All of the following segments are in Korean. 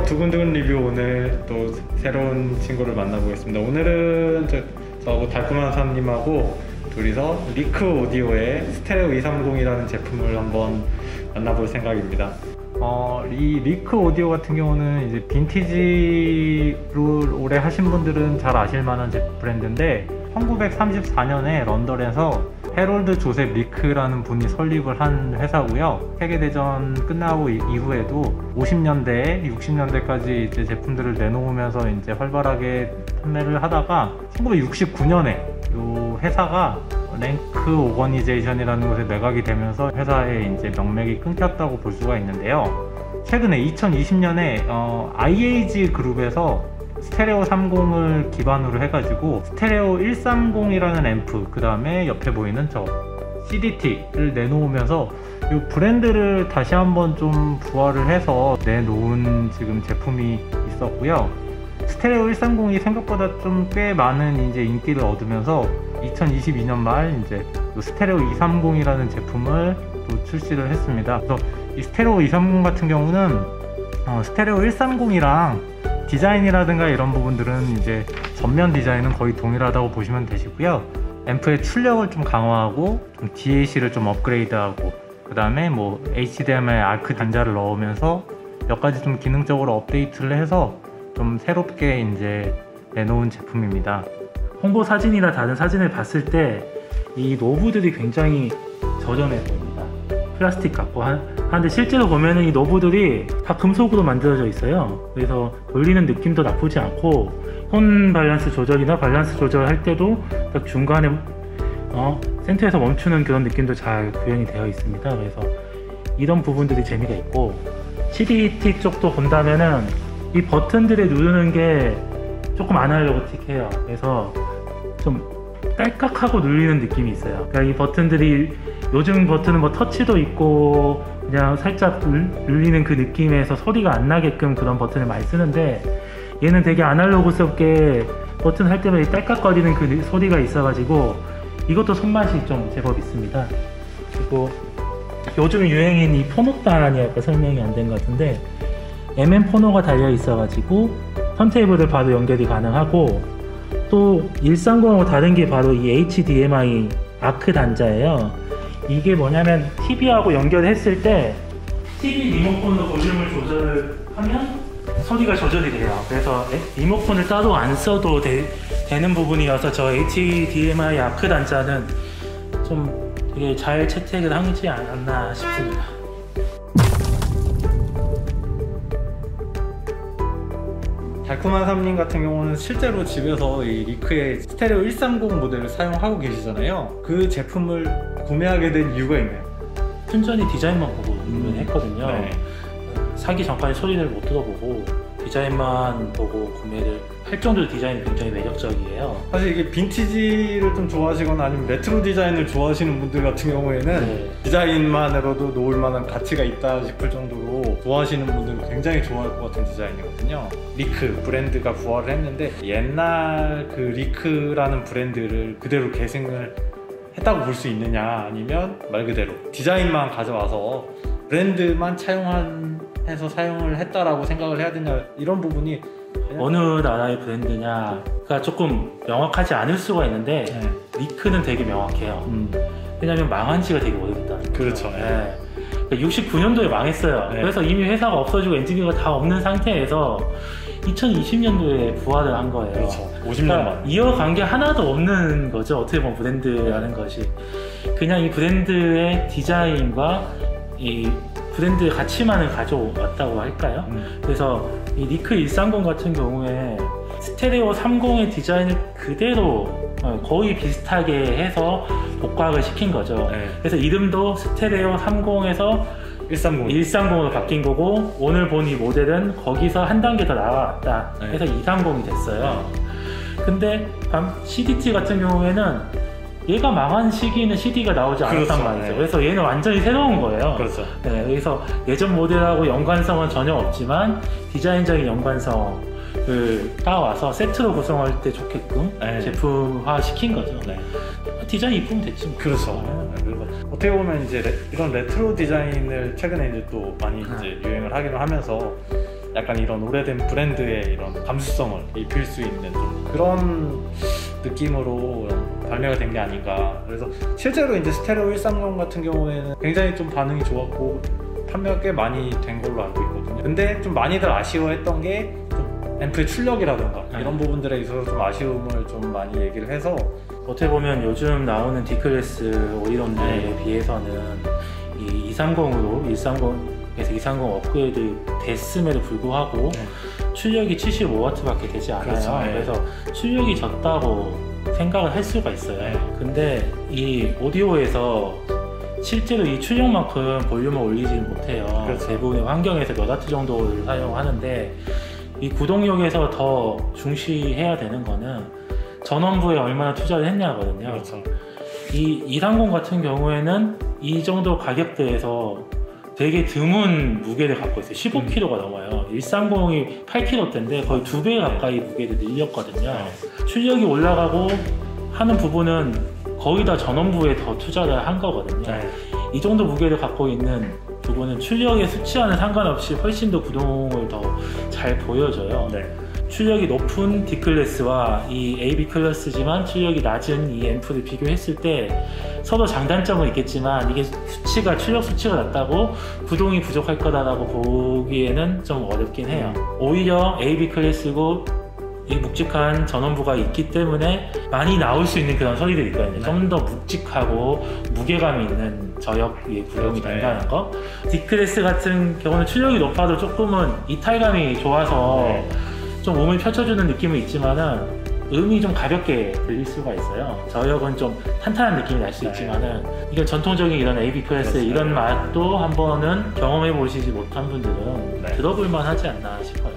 두근두근 리뷰, 오늘 또 새로운 친구를 만나보겠습니다. 오늘은 저하고 달콤한 사님하고 둘이서 리크 오디오의 스테레오 230이라는 제품을 한번 만나볼 생각입니다. 이 리크 오디오 같은 경우는 이제 빈티지를 오래 하신 분들은 잘 아실 만한 브랜드인데, 1934년에 런던에서 해롤드 조셉 리크라는 분이 설립을 한 회사고요. 세계대전 끝나고 이후에도 50년대, 60년대까지 이제 제품들을 내놓으면서 이제 활발하게 판매를 하다가 1969년에 이 회사가 랭크 오거니제이션이라는 곳에 매각이 되면서 회사의 이제 명맥이 끊겼다고 볼 수가 있는데요. 최근에 2020년에 IAG 그룹에서 스테레오 30을 기반으로 해가지고 스테레오 130이라는 앰프, 그 다음에 옆에 보이는 저 CDT를 내놓으면서 이 브랜드를 다시 한번 좀 부활을 해서 내놓은 지금 제품이 있었고요. 스테레오 130이 생각보다 좀 꽤 많은 이제 인기를 얻으면서 2022년 말 이제 스테레오 230이라는 제품을 또 출시를 했습니다. 그래서 이 스테레오 230 같은 경우는 스테레오 130이랑 디자인이라든가 이런 부분들은 이제 전면 디자인은 거의 동일하다고 보시면 되시고요. 앰프의 출력을 좀 강화하고 좀 DAC를 좀 업그레이드하고, 그 다음에 뭐 HDMI 아크 단자를 넣으면서 몇 가지 좀 기능적으로 업데이트를 해서 좀 새롭게 이제 내놓은 제품입니다. 홍보 사진이나 다른 사진을 봤을 때 이 노브들이 굉장히 저렴해 보입니다. 플라스틱 같고 한데 실제로 보면은 이 노브들이 다 금속으로 만들어져 있어요. 그래서 돌리는 느낌도 나쁘지 않고, 손 밸런스 조절이나 밸런스 조절할 때도 딱 중간에 센터에서 멈추는 그런 느낌도 잘 구현이 되어 있습니다. 그래서 이런 부분들이 재미가 있고, CDT 쪽도 본다면은 이 버튼들을 누르는 게 조금 아날로그틱해요. 그래서 좀 딸깍하고 눌리는 느낌이 있어요. 그러니까 이 버튼들이, 요즘 버튼은 뭐 터치도 있고 그냥 살짝 눌리는 그 느낌에서 소리가 안 나게끔 그런 버튼을 많이 쓰는데, 얘는 되게 아날로그스럽게 버튼 할 때마다 딸깍거리는 그 소리가 있어가지고 이것도 손맛이 좀 제법 있습니다. 그리고 요즘 유행인 이 포노판이 아까 설명이 안 된 것 같은데, MM 포노가 달려 있어가지고 턴테이블을 바로 연결이 가능하고, 또 130하고 다른 게 바로 이 HDMI 아크 단자예요. 이게 뭐냐면 TV하고 연결했을 때 TV 리모컨으로 볼륨을 조절하면 소리가 조절이 돼요. 그래서 리모컨을 따로 안 써도 되는 부분이어서 저 HDMI 아크 단자는 좀 되게 잘 채택을 하지 않았나 싶습니다. 달콤한 삼님 같은 경우는 실제로 집에서 이 리크의 스테레오 130 모델을 사용하고 계시잖아요. 그 제품을 구매하게 된 이유가 있나요? 순전히 디자인만 보고 구매했거든요. 네. 사기 전까지 소리를 못 들어보고 디자인만 보고 구매를 할 정도로 디자인이 굉장히 매력적이에요. 사실 이게 빈티지를 좀 좋아하시거나 아니면 레트로 디자인을 좋아하시는 분들 같은 경우에는 디자인만으로도 놓을 만한 가치가 있다 싶을 정도로 좋아하시는 분들은 굉장히 좋아할 것 같은 디자인이거든요. 리크 브랜드가 부활을 했는데, 옛날 그 리크라는 브랜드를 그대로 계승을 했다고 볼 수 있느냐, 아니면 말 그대로 디자인만 가져와서 브랜드만 차용해서 사용을 했다라고 생각을 해야 되냐, 이런 부분이 어느 나라의 브랜드냐가 조금 명확하지 않을 수가 있는데, 리크는 되게 명확해요. 왜냐면 망한 지가 되게 오래됐다. 그렇죠. 69년도에 망했어요. 그래서 이미 회사가 없어지고 엔지니어가 다 없는 상태에서 2020년도에 부활을 한 거예요. 그렇죠. 50년 만. 이어간 게 하나도 없는 거죠. 어떻게 보면 브랜드라는 것이. 그냥 이 브랜드의 디자인과 이 브랜드의 가치만을 가져왔다고 할까요? 그래서 이 리크 130 같은 경우에 스테레오 30의 디자인을 그대로 거의 비슷하게 해서 복각을 시킨 거죠. 그래서 이름도 스테레오 30에서 130으로 바뀐 거고, 오늘 본 이 모델은 거기서 한 단계 더 나아갔다 해서 230이 됐어요. 근데 CDT 같은 경우에는 얘가 망한 시기는 CD가 나오지 않았단 말이죠. 그래서 얘는 완전히 새로운 거예요. 그렇죠. 그래서 예전 모델하고 연관성은 전혀 없지만 디자인적인 연관성을 따와서 세트로 구성할 때 좋게끔 제품화 시킨 거죠. 디자인 이쁘면 됐지 뭐. 그렇죠. 어떻게 보면 이제 이런 레트로 디자인을 최근에 이제 또 많이 이제 유행을 하기도 하면서 약간 이런 오래된 브랜드의 이런 감수성을 입힐 수 있는 좀 그런 느낌으로 발매가 된 게 아닌가. 그래서 실제로 이제 스테레오 130 같은 경우에는 굉장히 좀 반응이 좋았고 판매가 꽤 많이 된 걸로 알고 있거든요. 근데 좀 많이들 아쉬워했던 게 좀 앰프의 출력이라든가 이런 부분들에 있어서 좀 아쉬움을 좀 많이 얘기를 해서, 어떻게 보면 요즘 나오는 D클래스 오이론들에 비해서는 이 230으로 130에서 230 업그레이드 됐음에도 불구하고 출력이 75W밖에 되지 않아요. 그렇죠. 그래서 출력이 적다고 생각을 할 수가 있어요. 근데 이 오디오에서 실제로 이 출력만큼 볼륨을 올리지 못해요. 그렇죠. 대부분의 환경에서 몇 와트 정도를 사용하는데, 이 구동력에서 더 중시해야 되는 거는 전원부에 얼마나 투자를 했냐거든요. 그렇죠. 이 230 같은 경우에는 이 정도 가격대에서 되게 드문 무게를 갖고 있어요. 15kg가 넘어요. 130이 8kg대인데 거의 2배 가까이 무게를 늘렸거든요. 출력이 올라가고 하는 부분은 거의 다 전원부에 더 투자를 한 거거든요. 이 정도 무게를 갖고 있는 부분은 출력의 수치와는 상관없이 훨씬 더 구동을 더 잘 보여줘요. 출력이 높은 D클래스와 이 AB 클래스지만 출력이 낮은 이 앰프를 비교했을 때 서로 장단점은 있겠지만, 이게 출력 수치가 낮다고 구동이 부족할 거다라고 보기에는 좀 어렵긴 해요. 오히려 AB 클래스고 이 묵직한 전원부가 있기 때문에 많이 나올 수 있는 그런 소리들이 있거든요. 좀 더 묵직하고 무게감이 있는 저역의 구동이 된다는 거. D클래스 같은 경우는 출력이 높아도 조금은 이탈감이 좋아서 좀 몸을 펼쳐주는 느낌은 있지만은 음이 좀 가볍게 들릴 수가 있어요. 저역은 좀 탄탄한 느낌이 날 수 있지만은, 이게 전통적인 이런 AB 클래스의 이런 맛도 한번은 경험해 보시지 못한 분들은 들어볼 만하지 않나 싶어요.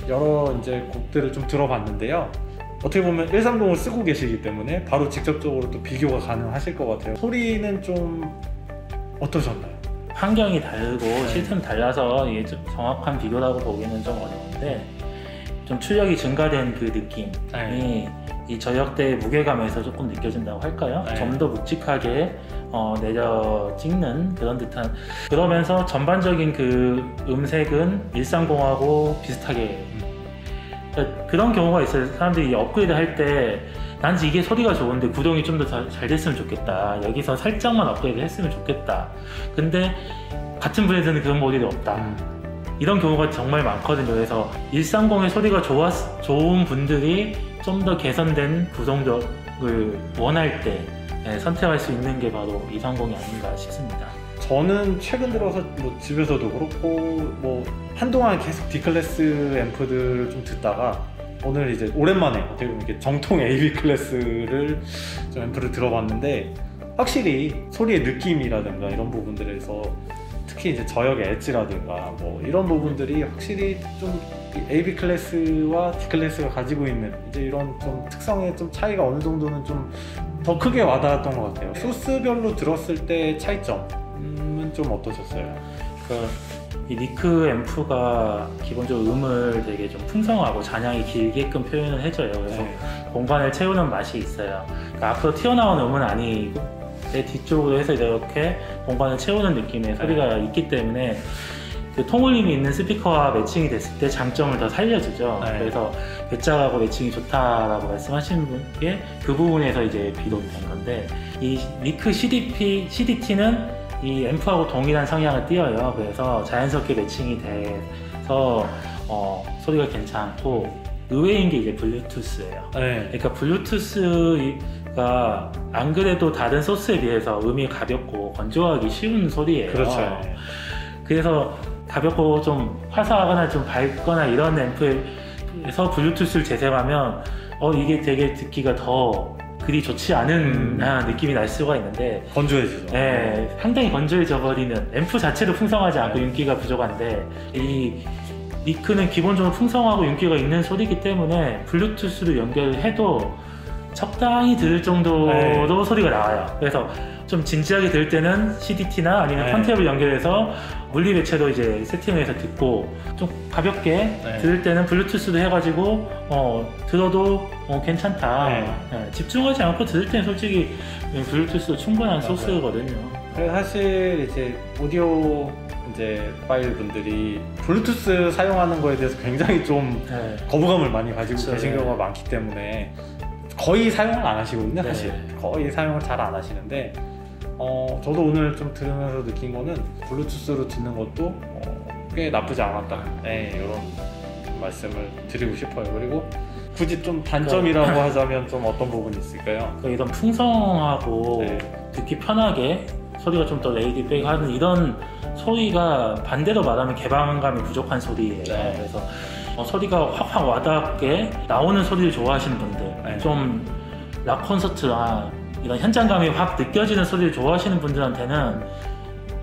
여러 이제 곡들을 좀 들어봤는데요. 어떻게 보면 130을 쓰고 계시기 때문에 바로 직접적으로 또 비교가 가능하실 것 같아요. 소리는 좀 어떠셨나요? 환경이 다르고 시스템 달라서 이게 좀 정확한 비교라고 보기는 좀 어려운데, 좀 출력이 증가된 그 느낌이 이 저역대의 무게감에서 조금 느껴진다고 할까요? 좀 더 묵직하게 내려 찍는 그런 듯한, 그러면서 전반적인 그 음색은 130하고 비슷하게, 그러니까 그런 경우가 있어요. 사람들이 업그레이드 할 때 난지 이게 소리가 좋은데 구동이 좀 더 잘 됐으면 좋겠다, 여기서 살짝만 업그레이드 했으면 좋겠다, 근데 같은 브랜드는 그런 모델이 없다, 이런 경우가 정말 많거든요. 그래서 130의 소리가 좋은 분들이 좀 더 개선된 구동력을 원할 때 선택할 수 있는 게 바로 230이 아닌가 싶습니다. 저는 최근 들어서 뭐 집에서도 그렇고 뭐 한동안 계속 D클래스 앰프들을 좀 듣다가 오늘 이제 오랜만에 어떻게 보면 이렇게 정통 AB 클래스를 좀 앰프를 들어봤는데, 확실히 소리의 느낌이라든가 이런 부분들에서 특히 이제 저역의 엣지라든가 뭐 이런 부분들이 확실히 좀 AB 클래스와 D 클래스가 가지고 있는 이제 이런 좀 특성의 좀 차이가 어느 정도는 좀 더 크게 와닿았던 것 같아요. 소스별로 들었을 때 차이점은 좀 어떠셨어요? 이 니크 앰프가 기본적으로 음을 되게 좀 풍성하고 잔향이 길게끔 표현을 해줘요. 그래서 공간을 채우는 맛이 있어요. 그러니까 앞으로 튀어나온 음은 아니고 내 뒤쪽으로 해서 이렇게 공간을 채우는 느낌의 소리가 있기 때문에 그 통울림이 있는 스피커와 매칭이 됐을 때 장점을 더 살려주죠. 그래서 배짝하고 매칭이 좋다라고 말씀하시는 분께 그 부분에서 이제 비롯이 된 건데, 이 니크 CDT는 이 앰프하고 동일한 성향을 띄어요. 그래서 자연스럽게 매칭이 돼서 소리가 괜찮고, 의외인 게 이제 블루투스예요. 그러니까 블루투스가 안 그래도 다른 소스에 비해서 음이 가볍고 건조하기 쉬운 소리예요. 그렇죠. 그래서 가볍고 좀 화사하거나 좀 밝거나 이런 앰프에서 블루투스를 재생하면 이게 되게 듣기가 더 그리 좋지 않은 느낌이 날 수가 있는데, 건조해지죠. 상당히 건조해져 버리는, 앰프 자체도 풍성하지 않고 윤기가 부족한데 이 리크는 기본적으로 풍성하고 윤기가 있는 소리이기 때문에 블루투스로 연결해도 적당히 들을 정도로 네. 소리가 나와요. 그래서 좀 진지하게 들을 때는 CDT나 아니면 네. 턴테이블 연결해서 물리 배치로 이제 세팅해서 듣고, 좀 가볍게 네. 들을 때는 블루투스도 해가지고 들어도 괜찮다. 네. 네, 집중하지 않고 들을 때는 솔직히 블루투스도 충분한 맞아요. 소스거든요. 그래서 사실 이제 오디오 이제 파일 분들이 블루투스 사용하는 거에 대해서 굉장히 좀 네. 거부감을 많이 가지고 그쵸, 계신 네. 경우가 많기 때문에 거의 사용을 안 하시거든요. 네. 사실 거의 사용을 잘 안 하시는데, 저도 오늘 좀 들으면서 느낀 거는 블루투스로 듣는 것도 꽤 나쁘지 않았다. 네, 이런 말씀을 드리고 싶어요. 그리고 굳이 좀 단점이라고 하자면 좀 어떤 부분이 있을까요? 이런 풍성하고 네. 듣기 편하게 소리가 좀 더 레이디백하는 이런 소리가 반대로 말하면 개방감이 부족한 소리예요. 네. 그래서 소리가 확확 와닿게 나오는 소리를 좋아하시는 분들, 네. 좀 락 콘서트나 이런 현장감이 확 느껴지는 소리를 좋아하시는 분들한테는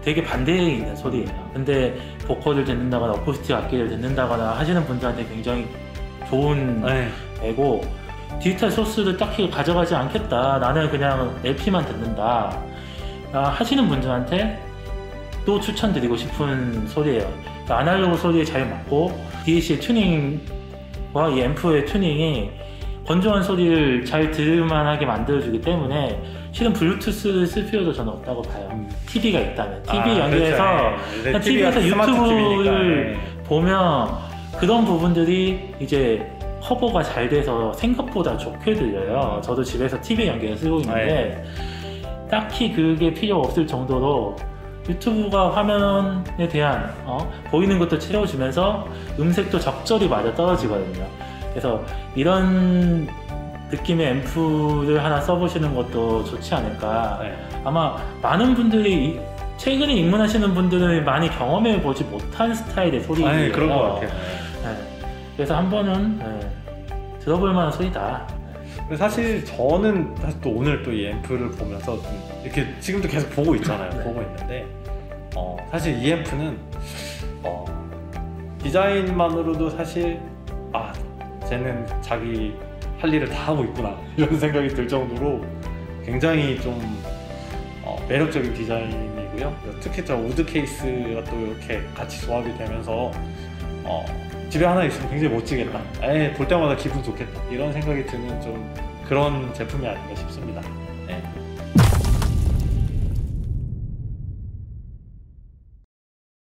되게 반대에 있는 소리예요. 근데 보컬을 듣는다거나 어쿠스틱 악기를 듣는다거나 하시는 분들한테 굉장히 좋은 네. 애고, 디지털 소스를 딱히 가져가지 않겠다, 나는 그냥 LP만 듣는다 하시는 분들한테 또 추천드리고 싶은 소리예요. 그러니까 아날로그 소리에 잘 맞고 DAC의 튜닝과 이 앰프의 튜닝이 건조한 소리를 잘 들을만하게 만들어주기 때문에 실은 블루투스를 쓸 필요도 저는 없다고 봐요. TV가 있다면 TV 연결해서 그렇죠. TV에서 스마트 유튜브를 TV니까. 보면 그런 부분들이 이제 커버가 잘 돼서 생각보다 좋게 들려요. 저도 집에서 TV 연결을 쓰고 있는데 딱히 그게 필요 없을 정도로 유튜브가 화면에 대한 보이는 것도 채워주면서 음색도 적절히 맞아 떨어지거든요. 그래서 이런 느낌의 앰프를 하나 써보시는 것도 좋지 않을까. 네. 아마 많은 분들이 최근에 입문하시는 분들은 많이 경험해 보지 못한 스타일의 소리예요. 네, 그런 것 같아요. 네. 그래서 한 번은 들어볼 만한 소리다. 사실 저는 사실 또 오늘 또 이 앰프를 보면서 좀 이렇게 지금도 계속 보고 있잖아요. 네. 보고 있는데 사실 이 앰프는 디자인만으로도 사실 쟤는 자기 할 일을 다 하고 있구나 이런 생각이 들 정도로 굉장히 좀 매력적인 디자인이고요. 특히 저 우드 케이스가 또 이렇게 같이 조합이 되면서 집에 하나 있으면 굉장히 멋지겠다, 볼 때마다 기분 좋겠다, 이런 생각이 드는 좀 그런 제품이 아닌가 싶습니다.